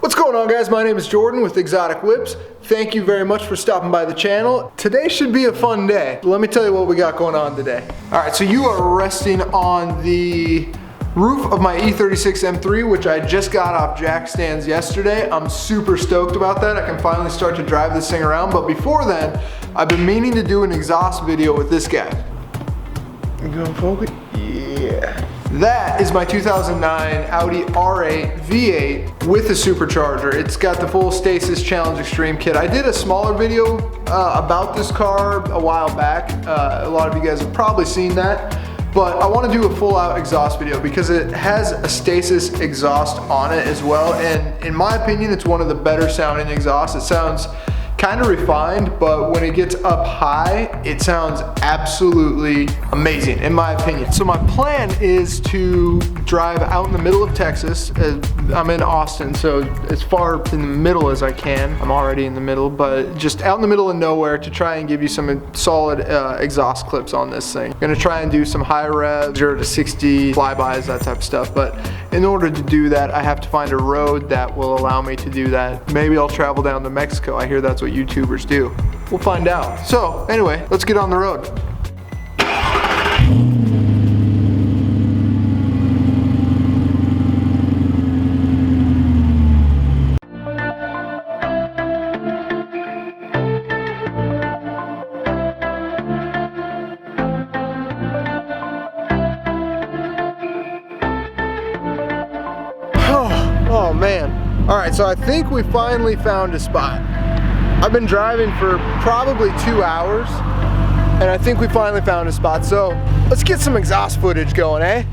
What's going on, guys? My name is Jordan with Exotic Whips. Thank you very much for stopping by the channel. Today should be a fun day. Let me tell you what we got going on today. All right, so you are resting on the roof of my E36 M3, which I just got off jack stands yesterday. I'm super stoked about that. I can finally start to drive this thing around, but before then, I've been meaning to do an exhaust video with this guy. You going focus? Yeah. That is my 2009 Audi R8 V8 with a supercharger. It's got the full Stasis Challenge Extreme kit. I did a smaller video about this car a while back. A lot of you guys have probably seen that. But I want to do a full out exhaust video because it has a Stasis exhaust on it as well. And in my opinion, it's one of the better sounding exhausts. It sounds kind of refined, but when it gets up high, it sounds absolutely amazing, in my opinion. So my plan is to drive out in the middle of Texas. I'm in Austin, so as far in the middle as I can. I'm already in the middle, but just out in the middle of nowhere to try and give you some solid exhaust clips on this thing. I'm gonna try and do some high rev, 0 to 60, flybys, that type of stuff. But in order to do that, I have to find a road that will allow me to do that. Maybe I'll travel down to Mexico. I hear that's what YouTubers do. We'll find out. So anyway, let's get on the road. Oh man. All right, so I think we finally found a spot. I've been driving for probably 2 hours, and I think we finally found a spot. So let's get some exhaust footage going, eh?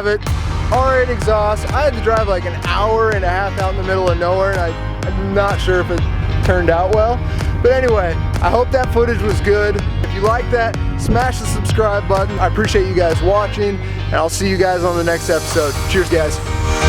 have it. R8 exhaust. I had to drive like an hour and a half out in the middle of nowhere, and I'm not sure if it turned out well. But anyway, I hope that footage was good. If you like that, smash the subscribe button. I appreciate you guys watching, and I'll see you guys on the next episode. Cheers, guys.